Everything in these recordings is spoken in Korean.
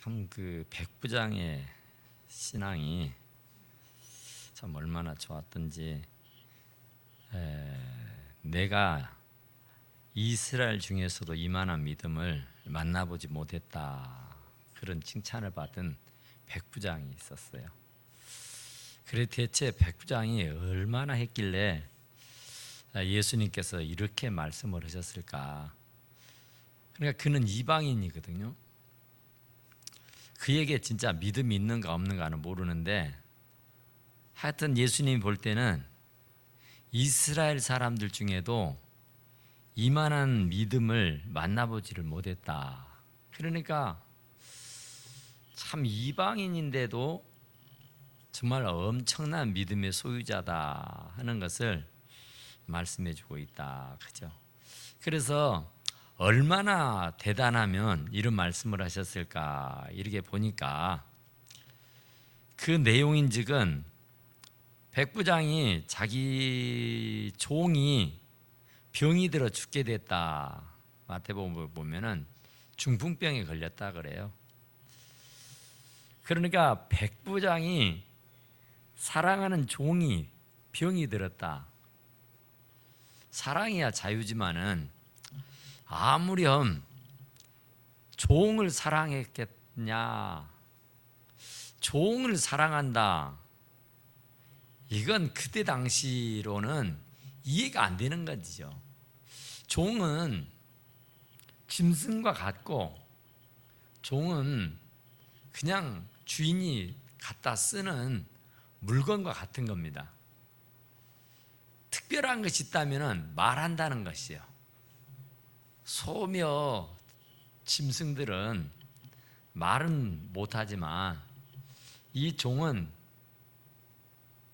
참 그 백부장의 신앙이 참 얼마나 좋았던지, 내가 이스라엘 중에서도 이만한 믿음을 만나보지 못했다, 그런 칭찬을 받은 백부장이 있었어요. 그래 대체 백부장이 얼마나 했길래 예수님께서 이렇게 말씀을 하셨을까? 그러니까 그는 이방인이거든요. 그에게 진짜 믿음이 있는가 없는가는 모르는데, 하여튼 예수님이 볼 때는 이스라엘 사람들 중에도 이만한 믿음을 만나보지를 못했다. 그러니까 참 이방인인데도 정말 엄청난 믿음의 소유자다 하는 것을 말씀해 주고 있다. 그죠? 그래서 얼마나 대단하면 이런 말씀을 하셨을까, 이렇게 보니까 그 내용인즉은 백부장이 자기 종이 병이 들어 죽게 됐다. 마태복음 보면은 중풍병에 걸렸다 그래요. 그러니까 백부장이 사랑하는 종이 병이 들었다. 사랑이야 자유지만은 아무렴 종을 사랑했겠냐? 종을 사랑한다, 이건 그때 당시로는 이해가 안 되는 거죠. 종은 짐승과 같고, 종은 그냥 주인이 갖다 쓰는 물건과 같은 겁니다. 특별한 것이 있다면 말한다는 것이요. 소며 짐승들은 말은 못하지만 이 종은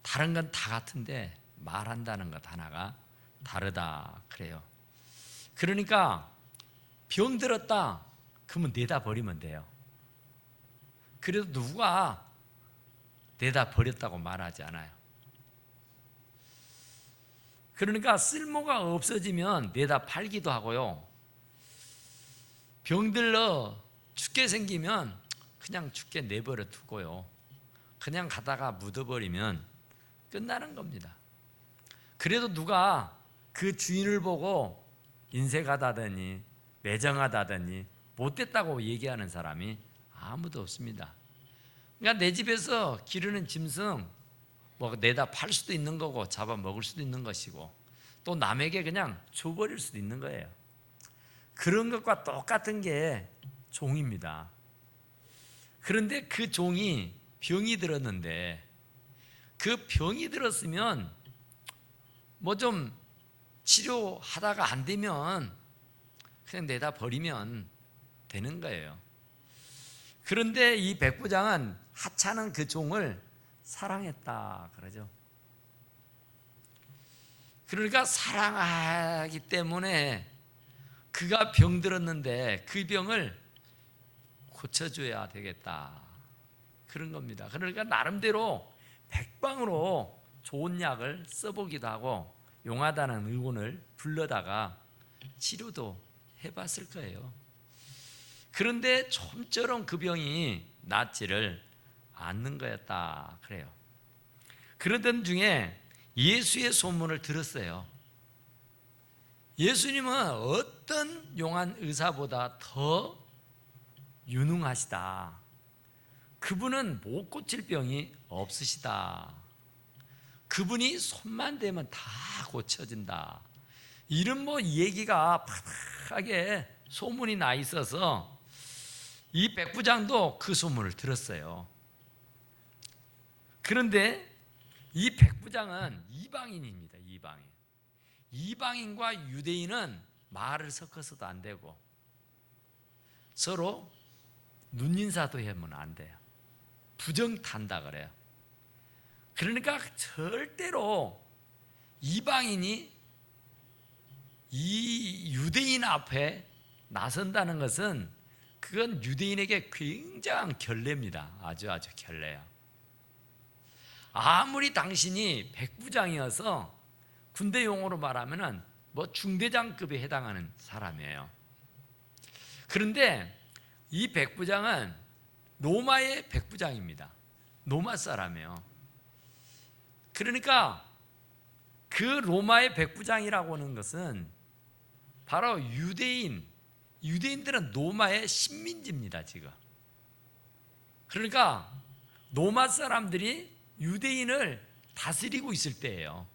다른 건 다 같은데 말한다는 것 하나가 다르다 그래요. 그러니까 병 들었다 그러면 내다 버리면 돼요. 그래도 누가 내다 버렸다고 말하지 않아요. 그러니까 쓸모가 없어지면 내다 팔기도 하고요. 병들러 죽게 생기면 그냥 죽게 내버려 두고요. 그냥 가다가 묻어버리면 끝나는 겁니다. 그래도 누가 그 주인을 보고 인색하다더니 매정하다더니 못됐다고 얘기하는 사람이 아무도 없습니다. 그러니까 내 집에서 기르는 짐승 뭐 내다 팔 수도 있는 거고 잡아 먹을 수도 있는 것이고, 또 남에게 그냥 줘버릴 수도 있는 거예요. 그런 것과 똑같은 게 종입니다. 그런데 그 종이 병이 들었는데, 그 병이 들었으면 뭐 좀 치료하다가 안 되면 그냥 내다 버리면 되는 거예요. 그런데 이 백부장은 하찮은 그 종을 사랑했다 그러죠. 그러니까 사랑하기 때문에 그가 병들었는데 그 병을 고쳐줘야 되겠다, 그런 겁니다. 그러니까 나름대로 백방으로 좋은 약을 써보기도 하고 용하다는 의원을 불러다가 치료도 해봤을 거예요. 그런데 좀처럼 그 병이 낫지를 않는 거였다 그래요. 그러던 중에 예수의 소문을 들었어요. 예수님은 어떤 용한 의사보다 더 유능하시다. 그분은 못 고칠 병이 없으시다. 그분이 손만 대면 다 고쳐진다. 이런 뭐 얘기가 팍팍하게 소문이 나 있어서 이 백부장도 그 소문을 들었어요. 그런데 이 백부장은 이방인입니다. 이방인과 유대인은 말을 섞어서도 안 되고 서로 눈인사도 하면 안 돼요. 부정탄다 그래요. 그러니까 절대로 이방인이 이 유대인 앞에 나선다는 것은 그건 유대인에게 굉장한 결례입니다. 아주 결례야. 아무리 당신이 백부장이어서 군대 용어로 말하면은 뭐 중대장급에 해당하는 사람이에요. 그런데 이 백부장은 로마의 백부장입니다. 로마 사람이에요. 그러니까 그 로마의 백부장이라고 하는 것은 바로 유대인들은 로마의 식민지입니다, 지금. 그러니까 로마 사람들이 유대인을 다스리고 있을 때예요.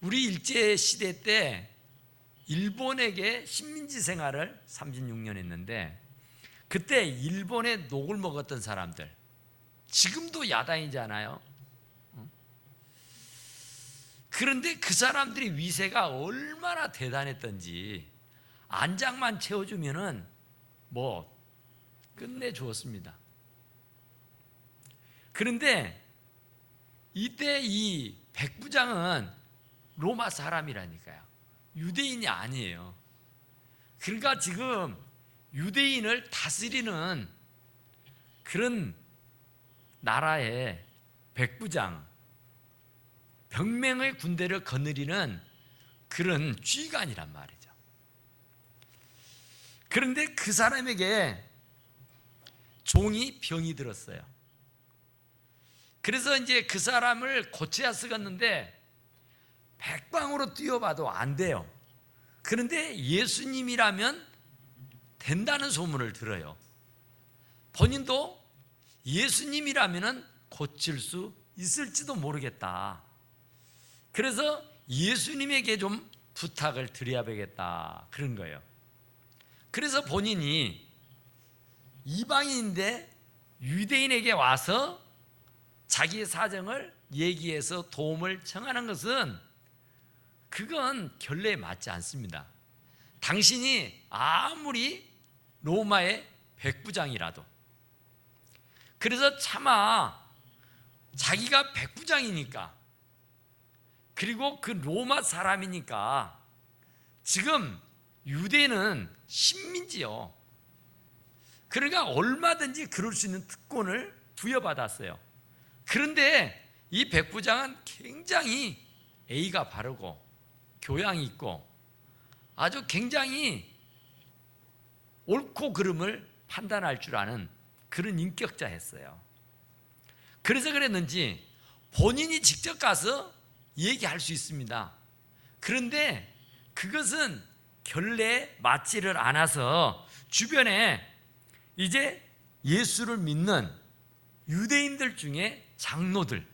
우리 일제 시대 때 일본에게 식민지 생활을 36년 했는데, 그때 일본의 녹을 먹었던 사람들, 지금도 야당이잖아요. 그런데 그 사람들의 위세가 얼마나 대단했던지 안장만 채워주면은 뭐 끝내주었습니다. 그런데 이때 이 백부장은 로마 사람이라니까요. 유대인이 아니에요. 그러니까 지금 유대인을 다스리는 그런 나라의 백부장, 병맹의 군대를 거느리는 그런 쥐관이란 말이죠. 그런데 그 사람에게 종이 병이 들었어요. 그래서 이제 그 사람을 고쳐야 쓰겠는데 백방으로 뛰어봐도 안 돼요. 그런데 예수님이라면 된다는 소문을 들어요. 본인도 예수님이라면 고칠 수 있을지도 모르겠다. 그래서 예수님에게 좀 부탁을 드려야 되겠다, 그런 거예요. 그래서 본인이 이방인인데 유대인에게 와서 자기의 사정을 얘기해서 도움을 청하는 것은 그건 결례에 맞지 않습니다. 당신이 아무리 로마의 백부장이라도, 그래서 차마 자기가 백부장이니까, 그리고 그 로마 사람이니까, 지금 유대인은 식민지요. 그러니까 얼마든지 그럴 수 있는 특권을 부여받았어요. 그런데 이 백부장은 굉장히 예의가 바르고 교양이 있고 아주 굉장히 옳고 그름을 판단할 줄 아는 그런 인격자였어요. 그래서 그랬는지 본인이 직접 가서 얘기할 수 있습니다. 그런데 그것은 결례에 맞지를 않아서 주변에 이제 예수를 믿는 유대인들 중에 장로들,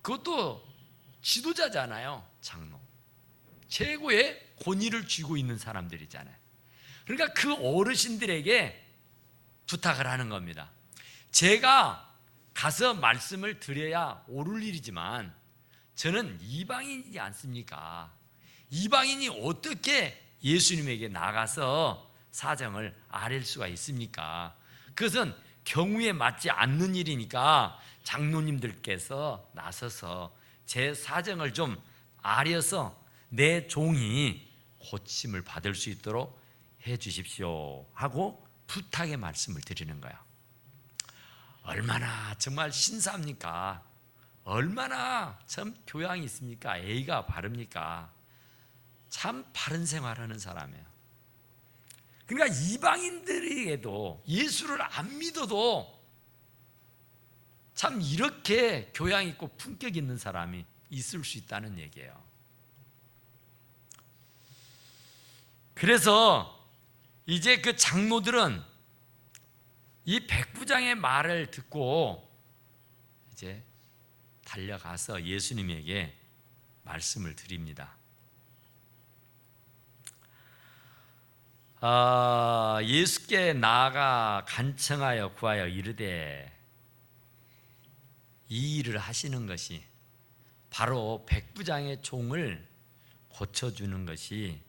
그것도 지도자잖아요. 장로, 최고의 권위를 쥐고 있는 사람들이잖아요. 그러니까 그 어르신들에게 부탁을 하는 겁니다. 제가 가서 말씀을 드려야 옳을 일이지만 저는 이방인이지 않습니까? 이방인이 어떻게 예수님에게 나가서 사정을 아뢰 수가 있습니까? 그것은 경우에 맞지 않는 일이니까 장로님들께서 나서서 제 사정을 좀 아려서 내 종이 고침을 받을 수 있도록 해 주십시오 하고 부탁의 말씀을 드리는 거야. 얼마나 정말 신사합니까? 얼마나 참 교양이 있습니까? 예의가 바릅니까? 참 바른 생활하는 사람이에요. 그러니까 이방인들에게도 예수를 안 믿어도 참 이렇게 교양 있고 품격 있는 사람이 있을 수 있다는 얘기예요. 그래서 이제 그 장로들은 이 백부장의 말을 듣고 이제 달려가서 예수님에게 말씀을 드립니다. 예수께 나아가 간청하여 구하여 이르되, 이 일을 하시는 것이 바로 백부장의 종을 고쳐주는 것이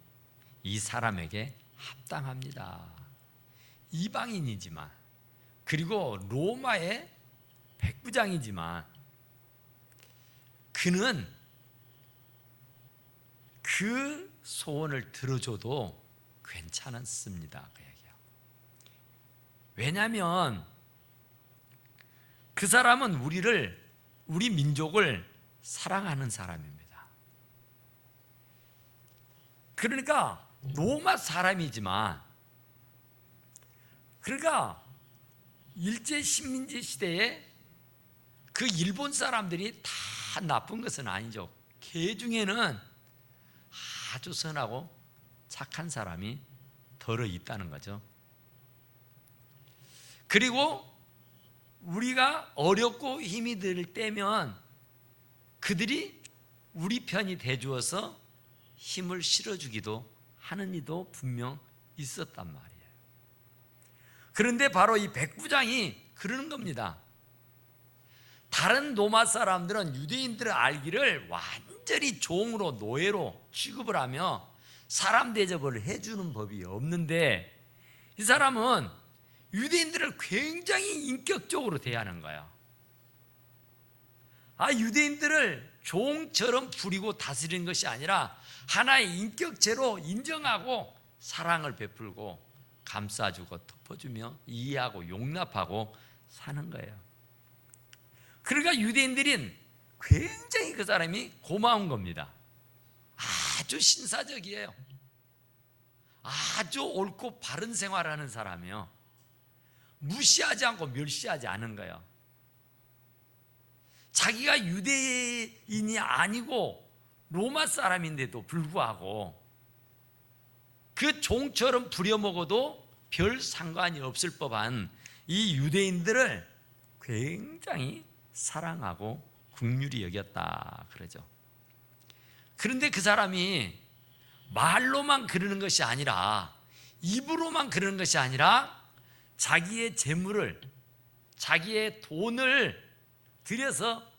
이 사람에게 합당합니다. 이방인이지만, 그리고 로마의 백부장이지만 그는 그 소원을 들어줘도 괜찮습니다, 그 얘기예요. 왜냐하면 그 사람은 우리 민족을 사랑하는 사람입니다. 그러니까 로마 사람이지만 그러니까 일제 식민지 시대에 그 일본 사람들이 다 나쁜 것은 아니죠. 그 중에는 아주 선하고 착한 사람이 덜어 있다는 거죠. 그리고 우리가 어렵고 힘이 들 때면 그들이 우리 편이 돼주어서 힘을 실어주기도 하는 이도 분명 있었단 말이에요. 그런데 바로 이 백부장이 그러는 겁니다. 다른 로마 사람들은 유대인들을 알기를 완전히 종으로 노예로 취급을 하며 사람 대접을 해주는 법이 없는데 이 사람은 유대인들을 굉장히 인격적으로 대하는 거예요. 유대인들을 종처럼 부리고 다스리는 것이 아니라 하나의 인격체로 인정하고 사랑을 베풀고 감싸주고 덮어주며 이해하고 용납하고 사는 거예요. 그러니까 유대인들은 굉장히 그 사람이 고마운 겁니다. 아주 신사적이에요. 아주 옳고 바른 생활하는 사람이요. 무시하지 않고 멸시하지 않은 거예요. 자기가 유대인이 아니고 로마 사람인데도 불구하고 그 종처럼 부려먹어도 별 상관이 없을 법한 이 유대인들을 굉장히 사랑하고 긍휼히 여겼다 그러죠. 그런데 그 사람이 말로만 그러는 것이 아니라 입으로만 그러는 것이 아니라 자기의 재물을 자기의 돈을 들여서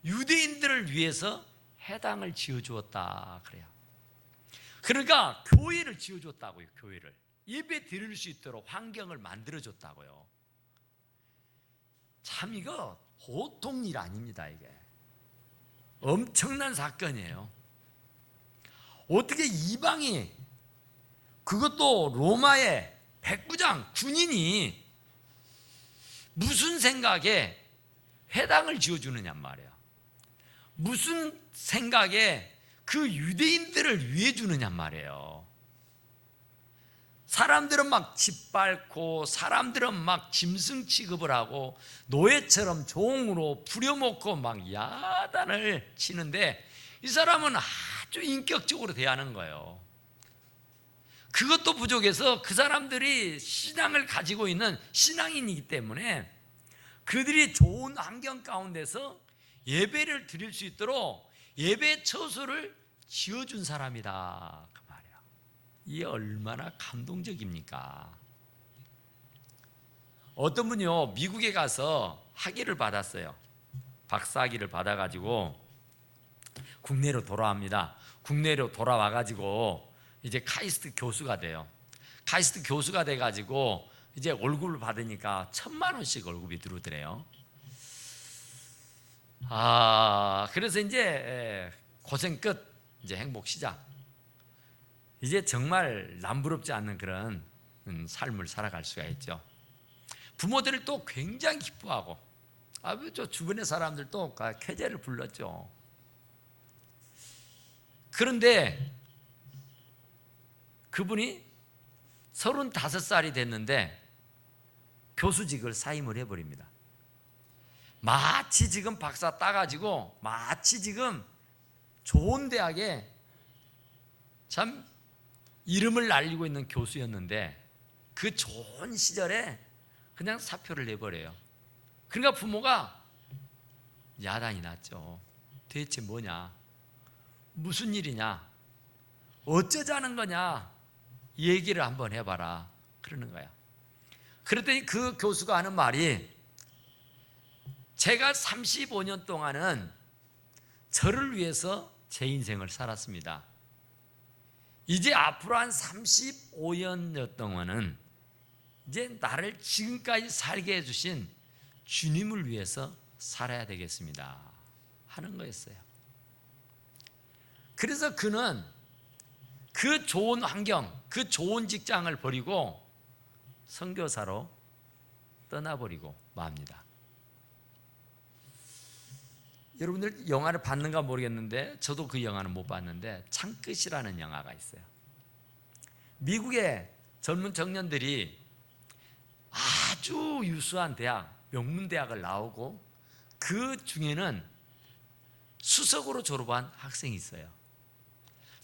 유대인들을 위해서 회당을 지어주었다 그래요. 그러니까 교회를 지어줬다고요. 교회를 예배 드릴 수 있도록 환경을 만들어줬다고요. 참 이거 보통 일 아닙니다. 이게 엄청난 사건이에요. 어떻게 이방이 그것도 로마의 백부장 군인이 무슨 생각에 회당을 지어주느냐 말이에요. 무슨 생각에 그 유대인들을 위해 주느냐 말이에요. 사람들은 막 짓밟고 사람들은 막 짐승 취급을 하고 노예처럼 종으로 부려먹고 막 야단을 치는데 이 사람은 아주 인격적으로 대하는 거예요. 그것도 부족해서 그 사람들이 신앙을 가지고 있는 신앙인이기 때문에 그들이 좋은 환경 가운데서 예배를 드릴 수 있도록 예배 처소를 지어준 사람이다 그 말이야. 이게 얼마나 감동적입니까? 어떤 분이요 미국에 가서 학위를 받았어요. 박사학위를 받아가지고 국내로 돌아옵니다. 국내로 돌아와가지고 이제 카이스트 교수가 돼요. 카이스트 교수가 돼가지고 이제 월급을 받으니까 1,000만 원씩 월급이 들어오더래요. 그래서 이제 고생 끝, 이제 행복 시작. 이제 정말 남부럽지 않는 그런 삶을 살아갈 수가 있죠. 부모들을 또 굉장히 기뻐하고, 저 주변의 사람들도 쾌재를 불렀죠. 그런데 그분이 35살이 됐는데 교수직을 사임을 해버립니다. 마치 지금 박사 따가지고 마치 지금 좋은 대학에 참 이름을 날리고 있는 교수였는데 그 좋은 시절에 그냥 사표를 내버려요. 그러니까 부모가 야단이 났죠. 대체 뭐냐? 무슨 일이냐? 어쩌자는 거냐? 얘기를 한번 해봐라 그러는 거야. 그랬더니 그 교수가 하는 말이 제가 35년 동안은 저를 위해서 제 인생을 살았습니다. 이제 앞으로 한 35년 동안은 이제 나를 지금까지 살게 해주신 주님을 위해서 살아야 되겠습니다 하는 거였어요. 그래서 그는 그 좋은 환경, 그 좋은 직장을 버리고 선교사로 떠나버리고 맙니다. 여러분들 영화를 봤는가 모르겠는데 저도 그 영화는 못 봤는데 창끝이라는 영화가 있어요. 미국의 젊은 청년들이 아주 유수한 대학, 명문대학을 나오고 그 중에는 수석으로 졸업한 학생이 있어요.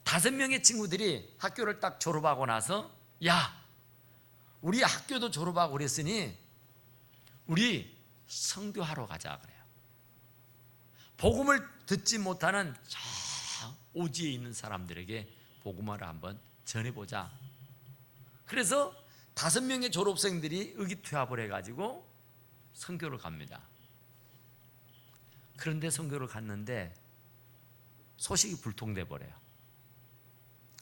5명의 친구들이 학교를 딱 졸업하고 나서 야, 우리 학교도 졸업하고 그랬으니 우리 선교하러 가자 그래요. 복음을 듣지 못하는 저 오지에 있는 사람들에게 복음을 한번 전해보자. 그래서 5명의 졸업생들이 의기투합을 해가지고 선교를 갑니다. 그런데 선교를 갔는데 소식이 불통돼 버려요.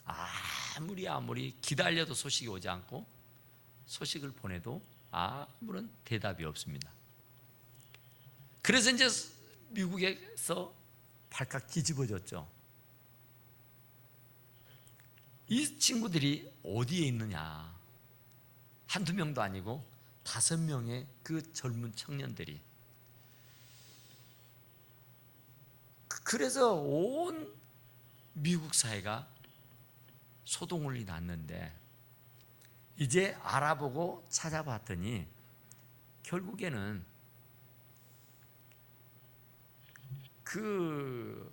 아무리 기다려도 소식이 오지 않고 소식을 보내도 아무런 대답이 없습니다. 그래서 이제 미국에서 발칵 뒤집어졌죠. 이 친구들이 어디에 있느냐? 한두 명도 아니고 5명의 그 젊은 청년들이. 그래서 온 미국 사회가 소동을 났는데 이제 알아보고 찾아봤더니 결국에는 그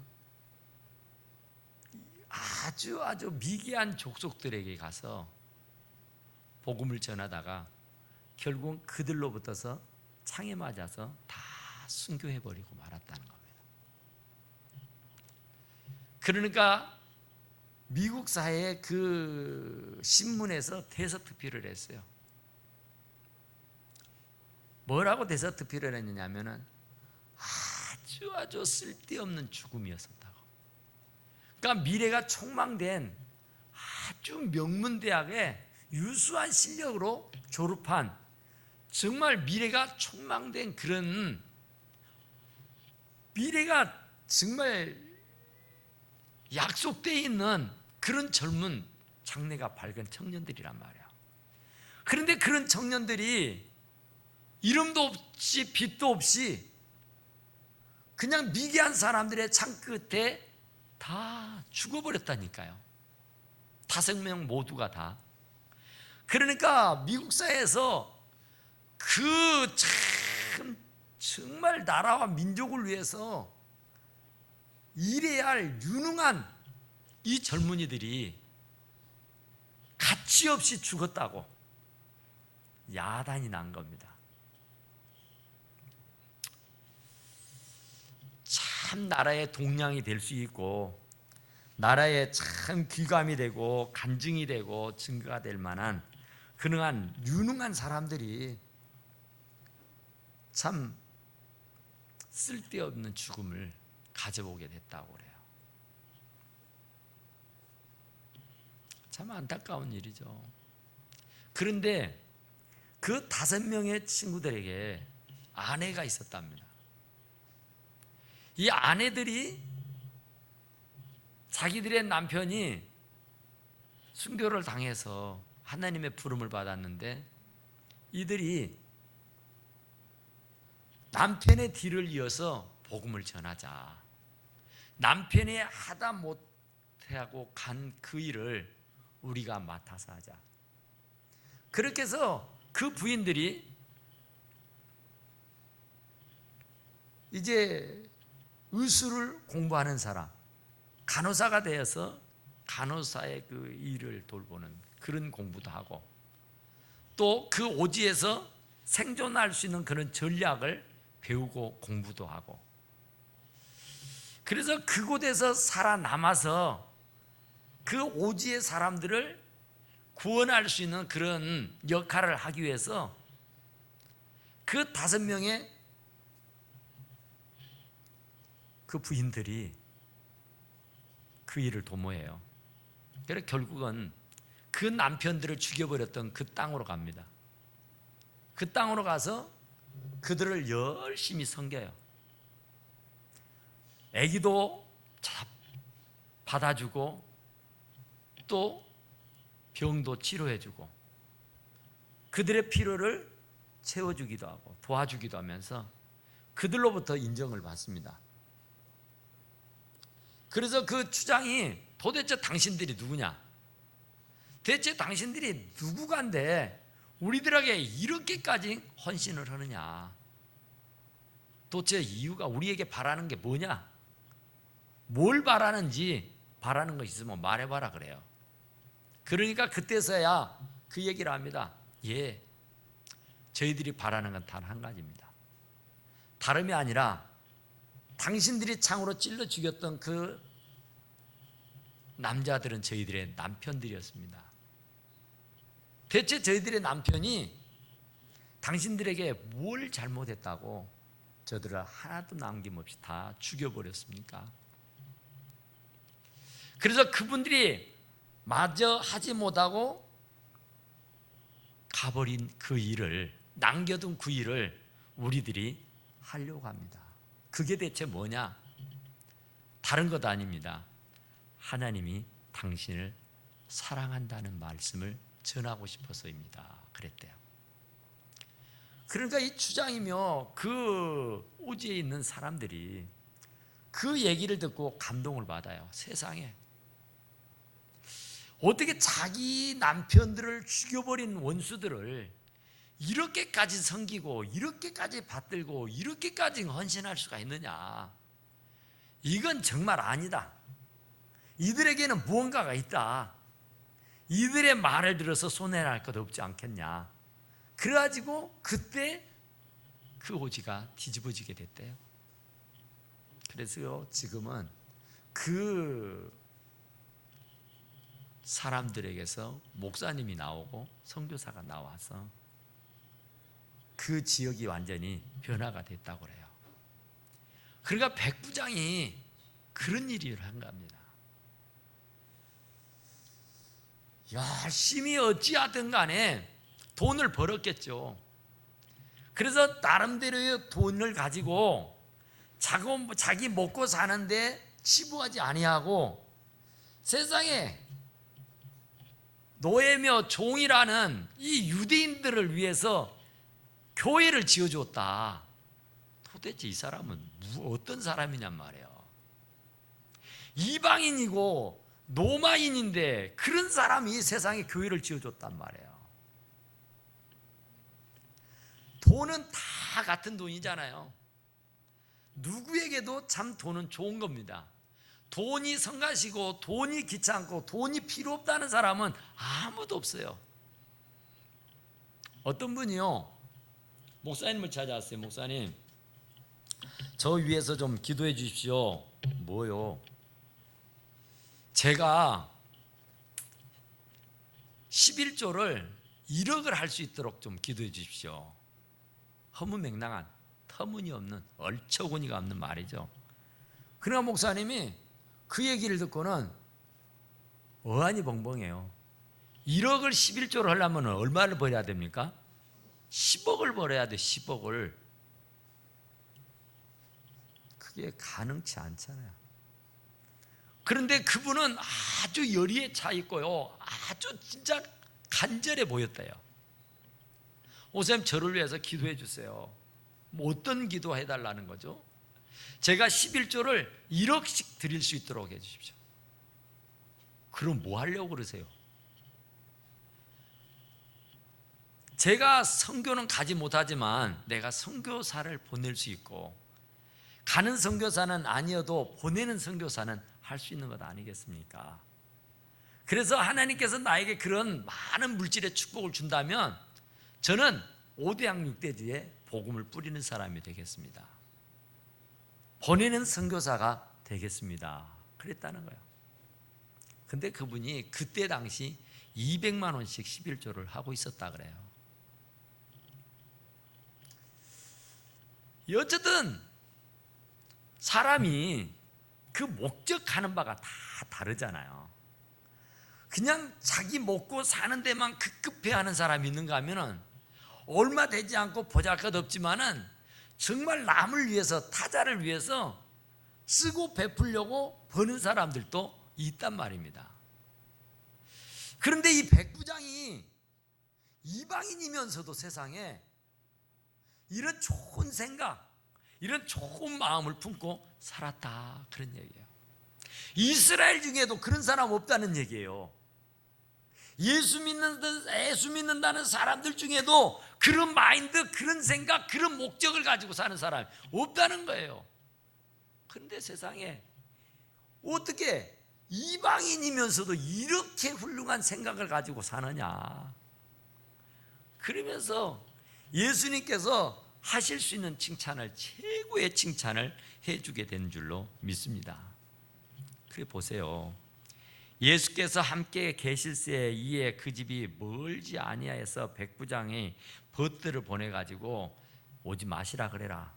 아주 미개한 족속들에게 가서 복음을 전하다가 결국은 그들로부터서 창에 맞아서 다 순교해버리고 말았다는 겁니다. 그러니까 미국 사회의 그 신문에서 대서특필을 했어요. 뭐라고 대서특필을 했느냐면은 아주 쓸데없는 죽음이었었다고. 그러니까 미래가 촉망된 아주 명문대학의 유수한 실력으로 졸업한 정말 미래가 촉망된 그런 미래가 정말 약속되어 있는 그런 젊은 장래가 밝은 청년들이란 말이야. 그런데 그런 청년들이 이름도 없이 빛도 없이 그냥 미개한 사람들의 창 끝에 다 죽어버렸다니까요. 5명 모두가 다. 그러니까 미국 사회에서 그 참 정말 나라와 민족을 위해서 일해야 할 유능한 이 젊은이들이 가치 없이 죽었다고 야단이 난 겁니다. 참 나라의 동량이 될 수 있고 나라의 참 귀감이 되고 간증이 되고 증거가 될 만한 그러한 유능한 사람들이 참 쓸데없는 죽음을 가져보게 됐다고 그래요. 참 안타까운 일이죠. 그런데 그 5명의 친구들에게 아내가 있었답니다. 이 아내들이 자기들의 남편이 순교를 당해서 하나님의 부름을 받았는데 이들이 남편의 뒤를 이어서 복음을 전하자. 남편이 하다 못하고 간 그 일을 우리가 맡아서 하자. 그렇게 해서 그 부인들이 이제 의술을 공부하는 사람, 간호사가 되어서 간호사의 그 일을 돌보는 그런 공부도 하고 또 그 오지에서 생존할 수 있는 그런 전략을 배우고 공부도 하고 그래서 그곳에서 살아남아서 그 오지의 사람들을 구원할 수 있는 그런 역할을 하기 위해서 그 5명의 그 부인들이 그 일을 도모해요. 그래서 결국은 그 남편들을 죽여버렸던 그 땅으로 갑니다. 그 땅으로 가서 그들을 열심히 섬겨요. 아기도 받아주고 또 병도 치료해주고 그들의 필요를 채워주기도 하고 도와주기도 하면서 그들로부터 인정을 받습니다. 그래서 그 추장이 도대체 당신들이 누구냐? 대체 당신들이 누구간데 우리들에게 이렇게까지 헌신을 하느냐? 도대체 이유가 우리에게 바라는 게 뭐냐? 뭘 바라는지 바라는 거 있으면 말해봐라 그래요. 그러니까 그때서야 그 얘기를 합니다. 예, 저희들이 바라는 건 단 한 가지입니다. 다름이 아니라 당신들이 창으로 찔러 죽였던 그 남자들은 저희들의 남편들이었습니다. 대체 저희들의 남편이 당신들에게 뭘 잘못했다고 저들을 하나도 남김없이 다 죽여버렸습니까? 그래서 그분들이 마저 하지 못하고 가버린 그 일을, 남겨둔 그 일을 우리들이 하려고 합니다. 그게 대체 뭐냐? 다른 것 아닙니다. 하나님이 당신을 사랑한다는 말씀을 전하고 싶어서입니다. 그랬대요. 그러니까 이 주장이며 그 오지에 있는 사람들이 그 얘기를 듣고 감동을 받아요. 세상에 어떻게 자기 남편들을 죽여버린 원수들을 이렇게까지 섬기고 이렇게까지 받들고 이렇게까지 헌신할 수가 있느냐? 이건 정말 아니다. 이들에게는 무언가가 있다. 이들의 말을 들어서 손해날 것 없지 않겠냐? 그래가지고 그때 그 오지가 뒤집어지게 됐대요. 그래서요, 지금은 그 사람들에게서 목사님이 나오고 선교사가 나와서 그 지역이 완전히 변화가 됐다고 그래요. 그러니까 백부장이 그런 일을 한 겁니다. 열심히 어찌하든 간에 돈을 벌었겠죠. 그래서 나름대로의 돈을 가지고 자기 먹고 사는데 치부하지 아니하고 세상에 노예며 종이라는 이 유대인들을 위해서 교회를 지어줬다. 도대체 이 사람은 어떤 사람이냔 말이에요. 이방인이고 로마인인데 그런 사람이 세상에 교회를 지어줬단 말이에요. 돈은 다 같은 돈이잖아요. 누구에게도 참 돈은 좋은 겁니다. 돈이 성가시고 돈이 귀찮고 돈이 필요 없다는 사람은 아무도 없어요. 어떤 분이요, 목사님을 찾아왔어요. 목사님, 저 위해서 좀 기도해 주십시오. 뭐요? 제가 11조를 1억을 할 수 있도록 좀 기도해 주십시오. 허무맹랑한, 터무니없는, 얼처구니가 없는 말이죠. 그러나 목사님이 그 얘기를 듣고는 어안이 벙벙해요. 1억을 11조를 하려면 얼마를 벌어야 됩니까? 10억을 벌어야 돼. 10억을. 그게 가능치 않잖아요. 그런데 그분은 아주 열의에 차 있고요, 아주 진짜 간절해 보였대요. 목사님, 저를 위해서 기도해 주세요. 뭐 어떤 기도 해달라는 거죠? 제가 11조를 1억씩 드릴 수 있도록 해 주십시오. 그럼 뭐 하려고 그러세요? 제가 선교는 가지 못하지만 내가 선교사를 보낼 수 있고, 가는 선교사는 아니어도 보내는 선교사는 할 수 있는 것 아니겠습니까? 그래서 하나님께서 나에게 그런 많은 물질의 축복을 준다면 저는 5대양 6대지에 복음을 뿌리는 사람이 되겠습니다. 보내는 선교사가 되겠습니다. 그랬다는 거예요. 근데 그분이 그때 당시 200만 원씩 11조를 하고 있었다 그래요. 어쨌든 사람이 그 목적하는 바가 다 다르잖아요. 그냥 자기 먹고 사는 데만 급급해하는 사람이 있는가 하면은 얼마 되지 않고 보잘것없지만은 정말 남을 위해서, 타자를 위해서 쓰고 베풀려고 버는 사람들도 있단 말입니다. 그런데 이 백부장이 이방인이면서도 세상에 이런 좋은 생각, 이런 좋은 마음을 품고 살았다, 그런 얘기예요. 이스라엘 중에도 그런 사람 없다는 얘기예요. 예수 믿는다는 사람들 중에도 그런 마인드, 그런 생각, 그런 목적을 가지고 사는 사람이 없다는 거예요. 그런데 세상에 어떻게 이방인이면서도 이렇게 훌륭한 생각을 가지고 사느냐. 그러면서 예수님께서 하실 수 있는 칭찬을, 최고의 칭찬을 해주게 된 줄로 믿습니다. 그래 보세요. 예수께서 함께 계실새 이에 그 집이 멀지 아니하여서 백부장이 벗들을 보내가지고 오지 마시라 그래라.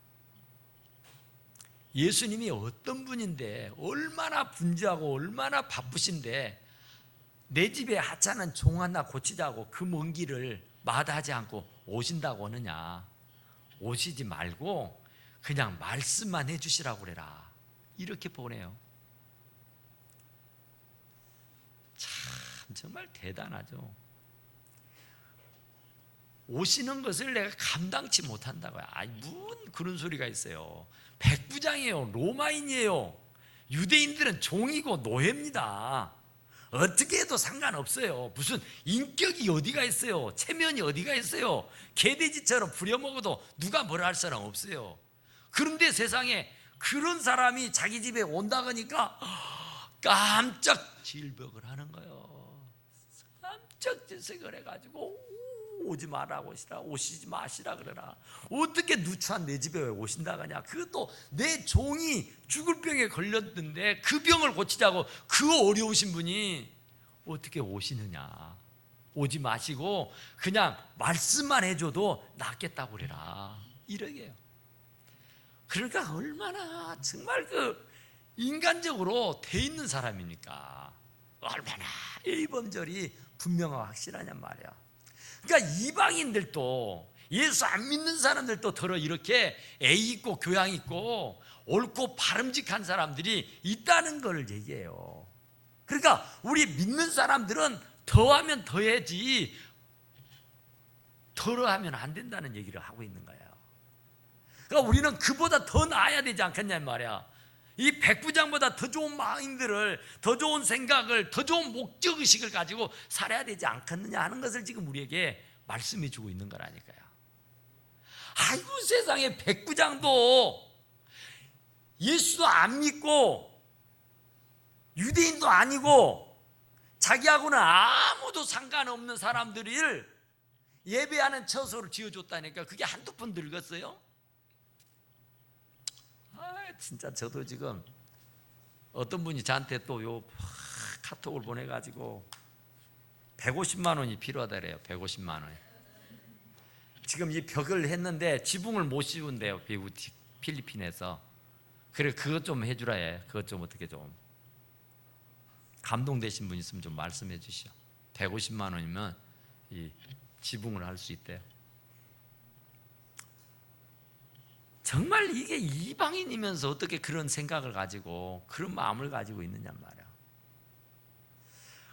예수님이 어떤 분인데, 얼마나 분주하고 얼마나 바쁘신데 내 집에 하찮은 종 하나 고치자고 그 먼 길을 마다하지 않고 오신다고 하느냐. 오시지 말고 그냥 말씀만 해주시라고 그래라. 이렇게 보내요. 참 정말 대단하죠. 오시는 것을 내가 감당치 못한다고요. 아니 무슨 그런 소리가 있어요. 백부장이에요. 로마인이에요. 유대인들은 종이고 노예입니다. 어떻게 해도 상관없어요. 무슨 인격이 어디가 있어요. 체면이 어디가 있어요. 개돼지처럼 부려먹어도 누가 뭐라 할 사람 없어요. 그런데 세상에 그런 사람이 자기 집에 온다 그러니까 깜짝 질벽을 하는 거예요. 깜짝 질색을 해가지고 오지 말라고 하시라, 오시지 마시라 그러라. 어떻게 누추한 내 집에 왜 오신다 하냐. 그것도 내 종이 죽을 병에 걸렸는데 그 병을 고치자고 그 어려우신 분이 어떻게 오시느냐. 오지 마시고 그냥 말씀만 해줘도 낫겠다고 그래라. 이러게요. 그러니까 얼마나 정말 그 인간적으로 돼 있는 사람입니까? 얼마나 A범절이 분명하고 확실하냔 말이야. 그러니까 이방인들도, 예수 안 믿는 사람들도 더러 이렇게 애 있고 교양 있고 옳고 바름직한 사람들이 있다는 걸 얘기해요. 그러니까 우리 믿는 사람들은 더하면 더해야지 덜어하면 안 된다는 얘기를 하고 있는 거예요. 그러니까 우리는 그보다 더 나아야 되지 않겠냐 말이야. 이 백부장보다 더 좋은 마인드를, 더 좋은 생각을, 더 좋은 목적의식을 가지고 살아야 되지 않겠느냐 하는 것을 지금 우리에게 말씀해 주고 있는 거라니까요. 아이고 세상에, 백부장도 예수도 안 믿고 유대인도 아니고 자기하고는 아무도 상관없는 사람들을 예배하는 처소를 지어줬다니까. 그게 한두 푼 늙었어요? 진짜 저도 지금 어떤 분이 저한테 또 요 카톡을 보내가지고 150만 원이 필요하다래요. 150만 원. 지금 이 벽을 했는데 지붕을 못 씌운대요. 필리핀에서. 그래 그것 좀 해주라 해. 그것 좀 어떻게 좀 감동되신 분 있으면 좀 말씀해 주시오. 150만 원이면 이 지붕을 할 수 있대요. 정말 이게 이방인이면서 어떻게 그런 생각을 가지고 그런 마음을 가지고 있느냐 말이야.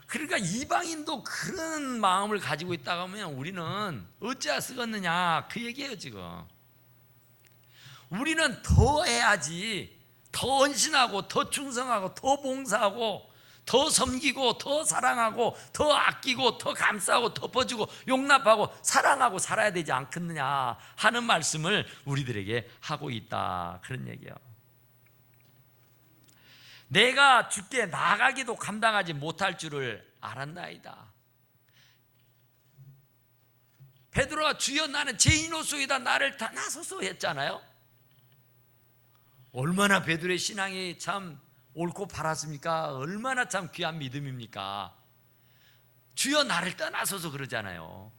그러니까 이방인도 그런 마음을 가지고 있다고 하면 우리는 어찌하 쓰겠느냐 그 얘기예요. 지금 우리는 더 해야지, 더 헌신하고 더 충성하고 더 봉사하고 더 섬기고 더 사랑하고 더 아끼고 더 감싸고 덮어주고 용납하고 사랑하고 살아야 되지 않겠느냐 하는 말씀을 우리들에게 하고 있다, 그런 얘기예요. 내가 주께 나가기도 감당하지 못할 줄을 알았나이다. 베드로가 주여 나는 죄인으로소이다, 나를 다 나서서 했잖아요. 얼마나 베드로의 신앙이 참 옳고 바랐습니까? 얼마나 참 귀한 믿음입니까? 주여 나를 떠나서서 그러잖아요.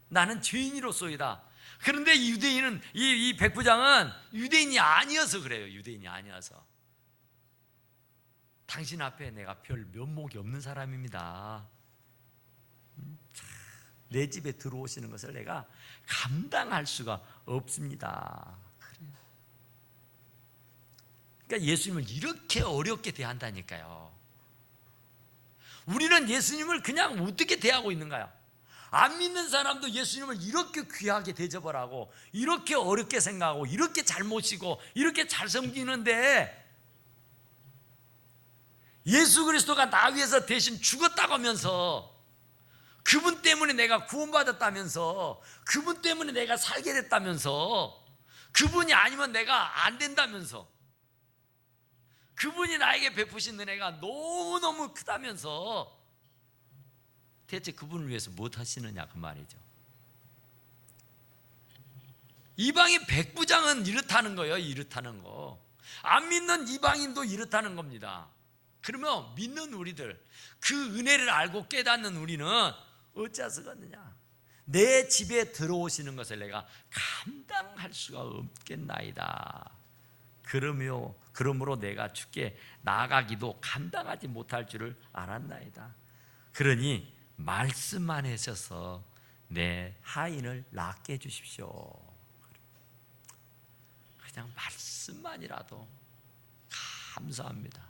나는 죄인으로소이다. 그런데 이 유대인은, 이 백부장은 유대인이 아니어서 그래요. 유대인이 아니어서. 당신 앞에 내가 별 면목이 없는 사람입니다. 내 집에 들어오시는 것을 내가 감당할 수가 없습니다. 그러니까 예수님을 이렇게 어렵게 대한다니까요. 우리는 예수님을 그냥 어떻게 대하고 있는가요? 안 믿는 사람도 예수님을 이렇게 귀하게 대접을 하고 이렇게 어렵게 생각하고 이렇게 잘 모시고 이렇게 잘 섬기는데 예수 그리스도가 나 위해서 대신 죽었다고 하면서 그분 때문에 내가 구원받았다면서, 그분 때문에 내가 살게 됐다면서, 그분이 아니면 내가 안 된다면서, 그분이 나에게 베푸신 은혜가 너무너무 크다면서 대체 그분을 위해서 못 하시느냐 그 말이죠. 이방인 백부장은 이렇다는 거예요. 이렇다는 거. 안 믿는 이방인도 이렇다는 겁니다. 그러면 믿는 우리들, 그 은혜를 알고 깨닫는 우리는 어찌하겠느냐? 내 집에 들어오시는 것을 내가 감당할 수가 없겠나이다. 그러므로 내가 주께 나아가기도 감당하지 못할 줄을 알았나이다. 그러니 말씀만 하셔서 내 하인을 낫게 해주십시오. 그냥 말씀만이라도 감사합니다.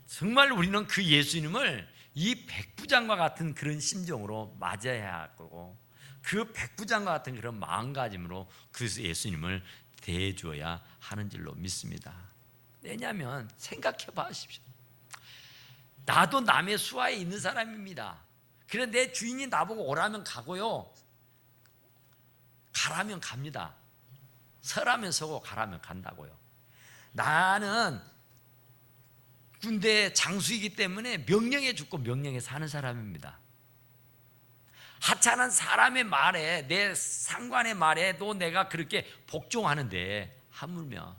정말 우리는 그 예수님을 이 백부장과 같은 그런 심정으로 맞아야 할 거고, 그 백부장과 같은 그런 마음가짐으로 그 예수님을 대해줘야 하는 줄로 믿습니다. 왜냐하면 생각해 보십시오. 나도 남의 수하에 있는 사람입니다. 그래 내 주인이 나보고 오라면 가고요, 가라면 갑니다. 서라면 서고 가라면 간다고요. 나는 군대 장수이기 때문에 명령에 죽고 명령에 사는 사람입니다. 하찮은 사람의 말에, 내 상관의 말에도 내가 그렇게 복종하는데 하물며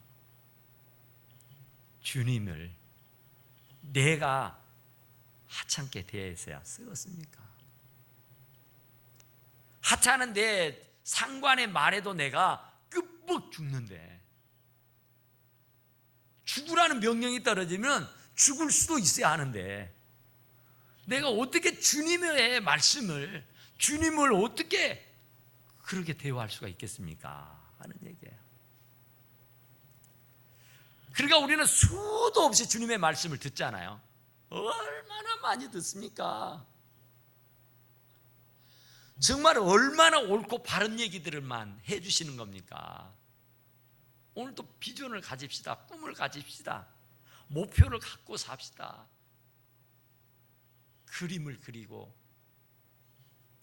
주님을 내가 하찮게 대해서야 쓰겠습니까? 하찮은 내 상관의 말에도 내가 끄뻑 죽는데, 죽으라는 명령이 떨어지면 죽을 수도 있어야 하는데 내가 어떻게 주님의 말씀을, 주님을 어떻게 그렇게 대화할 수가 있겠습니까? 하는 얘기예요. 그러니까 우리는 수도 없이 주님의 말씀을 듣잖아요. 얼마나 많이 듣습니까? 정말 얼마나 옳고 바른 얘기들만 해주시는 겁니까? 오늘도 비전을 가집시다. 꿈을 가집시다. 목표를 갖고 삽시다. 그림을 그리고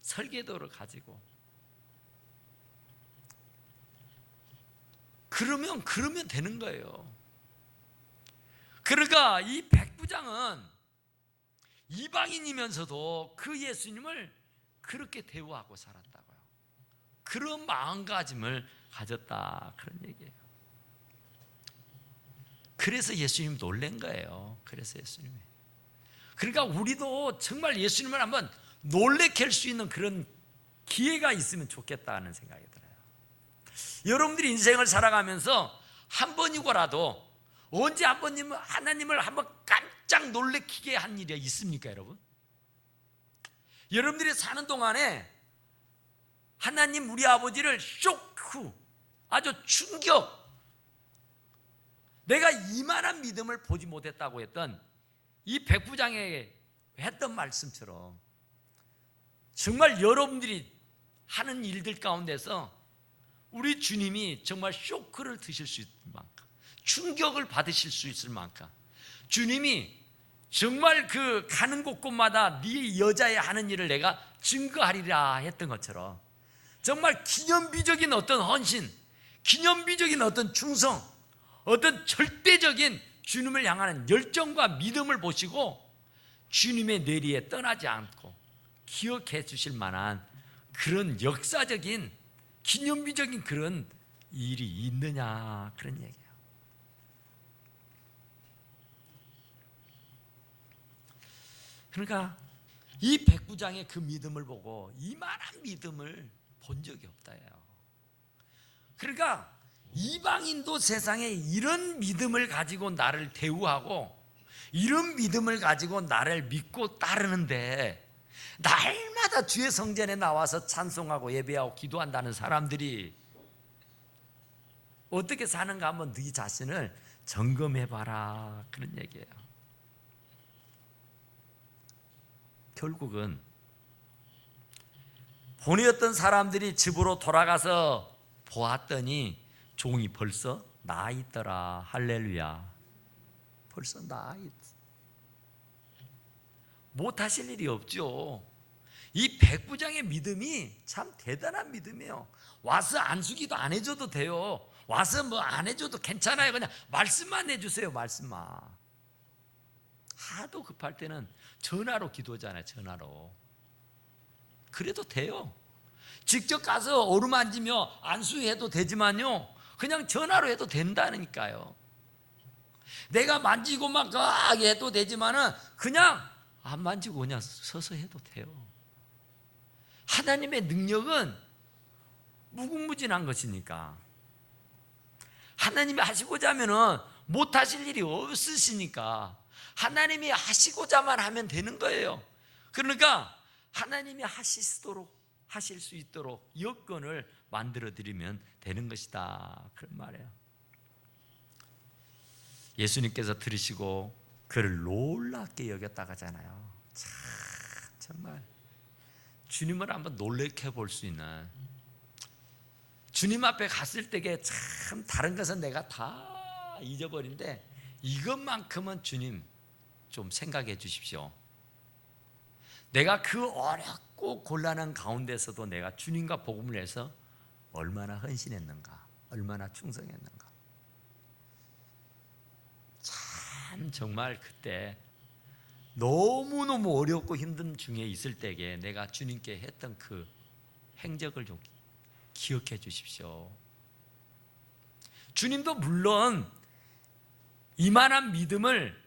설계도를 가지고 그러면 되는 거예요. 그러니까 이 백부장은 이방인이면서도 그 예수님을 그렇게 대우하고 살았다고요. 그런 마음가짐을 가졌다, 그런 얘기예요. 그래서 예수님 놀란 거예요. 그래서 예수님이. 그러니까 우리도 정말 예수님을 한번 놀래켜 할 수 있는 그런 기회가 있으면 좋겠다는 생각이 들어요. 여러분들이 인생을 살아가면서 한 번이고라도 언제 한 번이면 하나님을 한번 깜짝 놀래키게 한 일이 있습니까, 여러분? 여러분들이 사는 동안에 하나님 우리 아버지를 쇼크, 아주 충격, 내가 이만한 믿음을 보지 못했다고 했던 이 백부장에게 했던 말씀처럼 정말 여러분들이 하는 일들 가운데서 우리 주님이 정말 쇼크를 드실 수 있을 만큼, 충격을 받으실 수 있을 만큼 주님이 정말 그 가는 곳곳마다 네 여자의 하는 일을 내가 증거하리라 했던 것처럼 정말 기념비적인 어떤 헌신, 기념비적인 어떤 충성, 어떤 절대적인 주님을 향하는 열정과 믿음을 보시고 주님의 뇌리에 떠나지 않고 기억해 주실 만한 그런 역사적인 기념비적인 그런 일이 있느냐, 그런 얘기예요. 그러니까 이 백부장의 그 믿음을 보고 이만한 믿음을 본 적이 없다예요. 그러니까 이방인도 세상에 이런 믿음을 가지고 나를 대우하고 이런 믿음을 가지고 나를 믿고 따르는데 날마다 주의 성전에 나와서 찬송하고 예배하고 기도한다는 사람들이 어떻게 사는가 한번 네 자신을 점검해봐라, 그런 얘기예요. 결국은 보내었던 사람들이 집으로 돌아가서 보았더니 종이 벌써 나아 있더라. 할렐루야. 벌써 나아 있어. 못하실 일이 없죠. 이 백부장의 믿음이 참 대단한 믿음이에요. 와서 안수기도 안 해줘도 돼요. 와서 뭐 안 해줘도 괜찮아요. 그냥 말씀만 해주세요. 말씀만. 하도 급할 때는 전화로 기도하잖아요. 전화로. 그래도 돼요. 직접 가서 어루만지며 안수해도 되지만요, 그냥 전화로 해도 된다니까요. 내가 만지고 막 해도 되지만은 그냥 안 만지고 그냥 서서 해도 돼요. 하나님의 능력은 무궁무진한 것이니까. 하나님이 하시고자 하면은 못하실 일이 없으시니까 하나님이 하시고자만 하면 되는 거예요. 그러니까 하나님이 하실 수 있도록 여건을 만들어 드리면 되는 것이다, 그런 말이에요. 예수님께서 들으시고 그를 놀랍게 여겼다고 하잖아요. 참, 정말 주님을 한번 놀래켜 볼 수 있는, 주님 앞에 갔을 때에 참 다른 것은 내가 다 잊어버린데 이것만큼은 주님 좀 생각해 주십시오. 내가 그 어렵고 곤란한 가운데서도 내가 주님과 복음을 해서 얼마나 헌신했는가, 얼마나 충성했는가. 참 정말 그때 너무너무 어렵고 힘든 중에 있을 때에 내가 주님께 했던 그 행적을 좀 기억해 주십시오. 주님도 물론 이만한 믿음을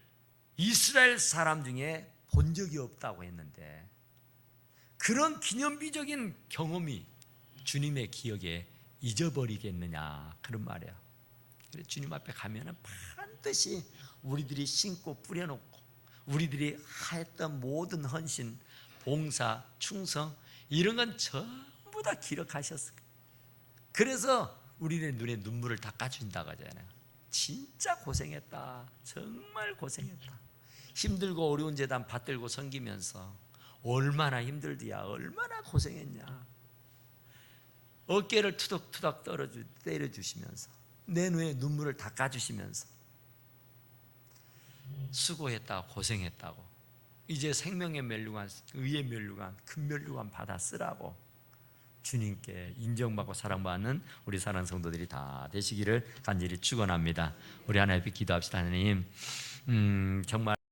이스라엘 사람 중에 본 적이 없다고 했는데 그런 기념비적인 경험이 주님의 기억에 잊어버리겠느냐, 그런 말이야. 그래서 주님 앞에 가면은 반드시 우리들이 심고 뿌려놓고 우리들이 했던 모든 헌신, 봉사, 충성 이런 건 전부 다 기록하셨어요. 그래서 우리의 눈에 눈물을 닦아준다고 하잖아요. 진짜 고생했다, 정말 고생했다. 힘들고 어려운 재단 받들고 섬기면서 얼마나 힘들디야, 얼마나 고생했냐. 어깨를 투덕투덕 때려주시면서 내 눈에 눈물을 닦아주시면서 수고했다고, 고생했다고, 이제 생명의 면류관, 의의 면류관, 큰 면류관 받아 쓰라고 주님께 인정받고 사랑받는 우리 사랑하는 성도들이 다 되시기를 간절히 축원합니다. 우리 하나님 앞에 기도합시다. 하나님, 정말